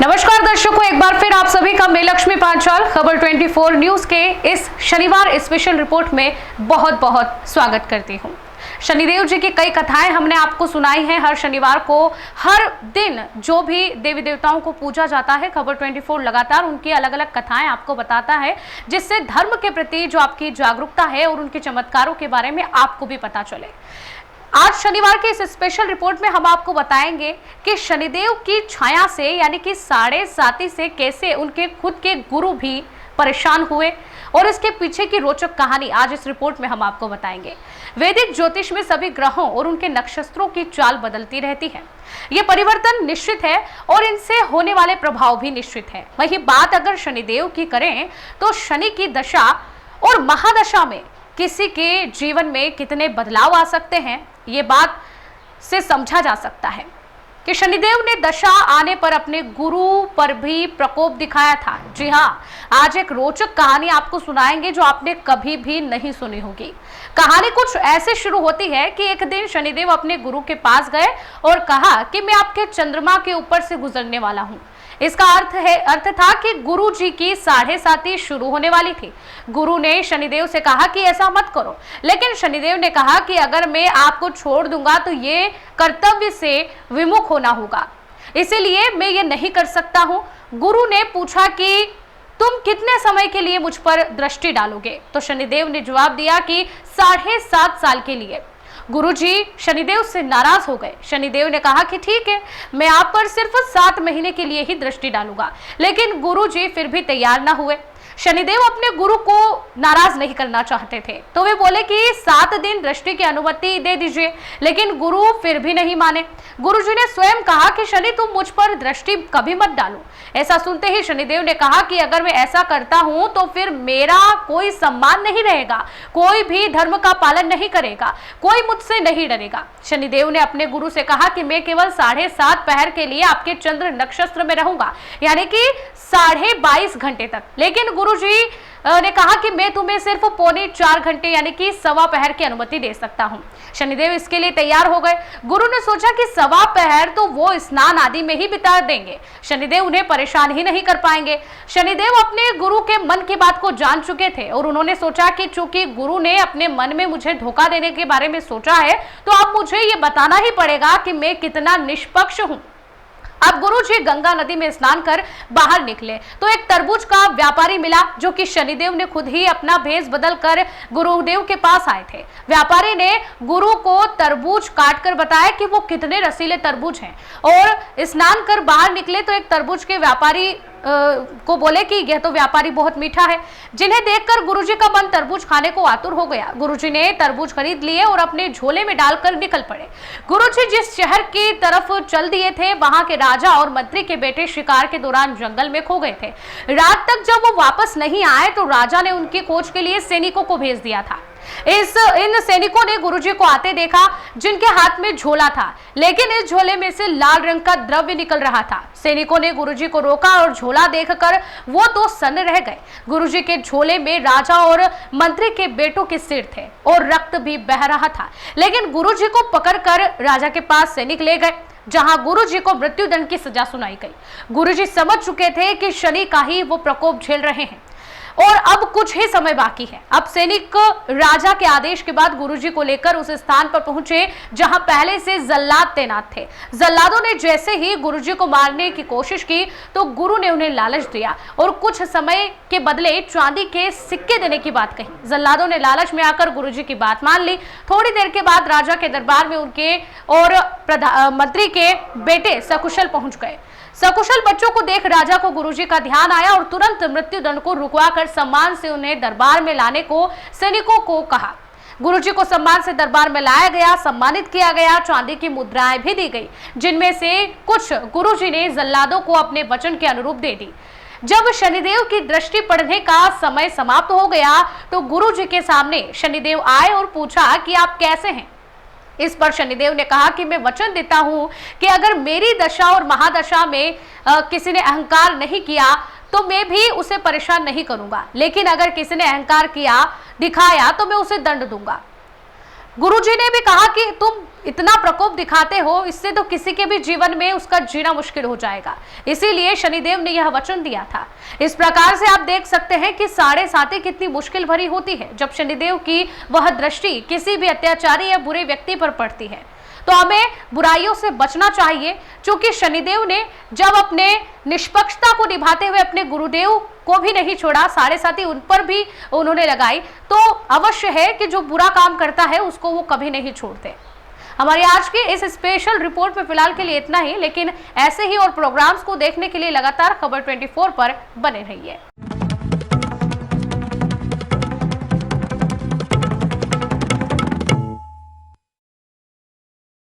नमस्कार दर्शकों, एक बार फिर आप सभी का मैं लक्ष्मी पांचाल खबर 24 न्यूज के इस शनिवार स्पेशल रिपोर्ट में बहुत बहुत स्वागत करती हूं। शनिदेव जी की कई कथाएं हमने आपको सुनाई हैं। हर शनिवार को हर दिन जो भी देवी देवताओं को पूजा जाता है, खबर 24 लगातार उनकी अलग अलग कथाएं आपको बताता है, जिससे धर्म के प्रति जो आपकी जागरूकता है और उनके चमत्कारों के बारे में आपको भी पता चले। आज शनिवार के इस स्पेशल रिपोर्ट में हम आपको बताएंगे कि शनिदेव की छाया से यानी कि साढ़े साती से कैसे उनके खुद के गुरु भी परेशान हुए और इसके पीछे की रोचक कहानी आज इस रिपोर्ट में हम आपको बताएंगे। वैदिक ज्योतिष में सभी ग्रहों और उनके नक्षत्रों की चाल बदलती रहती है। ये परिवर्तन निश्चित है और इनसे होने वाले प्रभाव भी निश्चित है। वही बात अगर शनिदेव की करें तो शनि की दशा और महादशा में किसी के जीवन में कितने बदलाव आ सकते हैं, ये बात से समझा जा सकता है कि शनिदेव ने दशा आने पर अपने गुरु पर भी प्रकोप दिखाया था। जी हाँ, आज एक रोचक कहानी आपको सुनाएंगे जो आपने कभी भी नहीं सुनी होगी। कहानी कुछ ऐसे शुरू होती है कि एक दिन शनिदेव अपने गुरु के पास गए और कहा कि मैं आपके चंद्रमा के ऊपर से गुजरने वाला हूँ। इसका अर्थ था कि गुरु जी की साढ़े साती शुरू होने वाली थी। गुरु ने शनिदेव से कहा कि ऐसा मत करो, लेकिन शनिदेव ने कहा कि अगर मैं आपको छोड़ दूंगा तो ये कर्तव्य से विमुख होना होगा, इसीलिए मैं ये नहीं कर सकता हूँ। गुरु ने पूछा कि तुम कितने समय के लिए मुझ पर दृष्टि डालोगे? तो शनिदेव ने जवाब दिया कि 7.5 साल के लिए। गुरुजी शनिदेव से नाराज हो गए। शनिदेव ने कहा कि ठीक है, मैं आप पर सिर्फ 7 महीने के लिए ही दृष्टि डालूंगा, लेकिन गुरुजी फिर भी तैयार ना हुए। शनिदेव अपने गुरु को नाराज नहीं करना चाहते थे, तो वे बोले कि 7 दिन दृष्टि की अनुमति दे दीजिए, लेकिन गुरु फिर भी नहीं माने। गुरुजी ने स्वयं कहा कि शनि, तुम मुझ पर दृष्टि कभी मत डालो। ऐसा सुनते ही शनिदेव ने कहा कि अगर मैं ऐसा करता हूं तो फिर मेरा कोई सम्मान नहीं रहेगा, कोई भी धर्म का पालन नहीं करेगा, कोई मुझसे नहीं डरेगा। शनिदेव ने अपने गुरु से कहा कि मैं केवल 7.5 पहर के लिए आपके चंद्र नक्षत्र में रहूंगा, यानी कि 22.5 घंटे तक। लेकिन गुरुजी ने कहा कि मैं तुम्हें सिर्फ 3.25 घंटे यानी कि 1.25 पहर की अनुमति दे सकता हूं। शनिदेव इसके लिए तैयार हो गए। गुरु ने सोचा कि 1.25 पहर तो वो स्नान आदि में ही बिता देंगे, शनिदेव उन्हें परेशान ही नहीं कर पाएंगे। शनिदेव अपने गुरु के मन की बात को जान चुके थे और उन्होंने सोचा कि चूंकि गुरु ने अपने मन में मुझे धोखा देने के बारे में सोचा है, तो अब मुझे ये बताना ही पड़ेगा कि मैं कितना निष्पक्ष हूं। अब गुरुजी गंगा नदी में स्नान कर बाहर निकले तो एक तरबूज का व्यापारी मिला, जो कि शनिदेव ने खुद ही अपना भेष बदल कर गुरुदेव के पास आए थे। व्यापारी ने गुरु को तरबूज काट कर बताया कि वो कितने रसीले तरबूज हैं और स्नान कर बाहर निकले तो एक तरबूज के व्यापारी को बोले कि यह तो व्यापारी बहुत मीठा है, जिन्हें देखकर गुरुजी का मन तरबूज खाने को आतुर हो गया। गुरुजी ने तरबूज खरीद लिए और अपने झोले में डालकर निकल पड़े। गुरुजी जिस शहर की तरफ चल दिए थे, वहां के राजा और मंत्री के बेटे शिकार के दौरान जंगल में खो गए थे। रात तक जब वो वापस नहीं आए तो राजा ने उनकी खोज के लिए सैनिकों को भेज दिया था। इन सैनिकों ने गुरुजी को आते देखा, जिनके हाथ में झोला था, लेकिन इस झोले में से लाल रंग का द्रव्य निकल रहा था। सैनिकों ने गुरुजी को रोका और झोला देखकर वो तो सन्न रह गए। गुरुजी के झोले में राजा और मंत्री के बेटों के सिर थे और रक्त भी बह रहा था, लेकिन गुरुजी को पकड़कर राजा के पास सैनिक ले गए, जहां गुरुजी को मृत्युदंड की सजा सुनाई गई। गुरुजी समझ चुके थे कि शनि का ही वो प्रकोप झेल रहे हैं और अब कुछ ही समय बाकी है। अब सैनिक राजा के आदेश के बाद गुरुजी को लेकर उस स्थान पर पहुंचे जहां पहले से जल्लाद तैनात थे। जल्लादों ने जैसे ही गुरुजी को मारने की कोशिश की तो गुरु ने उन्हें लालच दिया और कुछ समय के बदले चांदी के सिक्के देने की बात कही। जल्लादों ने लालच में आकर गुरुजी की बात मान ली। थोड़ी देर के बाद राजा के दरबार में उनके और मंत्री के बेटे सकुशल पहुंच गए। सकुशल बच्चों को देख राजा को गुरुजी का ध्यान आया और तुरंत मृत्युदंड को रुकवाकर सम्मान से उन्हें दरबार में लाने को सैनिकों को कहा। गुरुजी को सम्मान से दरबार में लाया गया, सम्मानित किया गया, चांदी की मुद्राएं भी दी गई, जिनमें से कुछ गुरुजी ने जल्लादों को अपने वचन के अनुरूप दे दी। जब शनिदेव की दृष्टि पड़ने का समय समाप्त हो गया तो गुरुजी के सामने शनिदेव आए और पूछा कि आप कैसे हैं। इस पर शनिदेव ने कहा कि मैं वचन देता हूं कि अगर मेरी दशा और महादशा में किसी ने अहंकार नहीं किया तो मैं भी उसे परेशान नहीं करूंगा, लेकिन अगर किसी ने अहंकार किया दिखाया तो मैं उसे दंड दूंगा। गुरुजी ने भी कहा कि तुम इतना प्रकोप दिखाते हो, इससे तो किसी के भी जीवन में उसका जीना मुश्किल हो जाएगा। इसीलिए शनिदेव ने यह वचन दिया था। इस प्रकार से आप देख सकते हैं कि 7.5 कितनी मुश्किल भरी होती है जब शनिदेव की वह दृष्टि किसी भी अत्याचारी या बुरे व्यक्ति पर पड़ती है। तो हमें बुराइयों से बचना चाहिए, क्योंकि शनिदेव ने जब अपने निष्पक्षता को निभाते हुए अपने गुरुदेव को भी नहीं छोड़ा, 7.5 उन पर भी उन्होंने लगाई, तो अवश्य है कि जो बुरा काम करता है उसको वो कभी नहीं छोड़ते। हमारी आज की इस स्पेशल रिपोर्ट में फिलहाल के लिए इतना ही, लेकिन ऐसे ही और प्रोग्राम्स को देखने के लिए लगातार खबर 24 पर बने रहिए।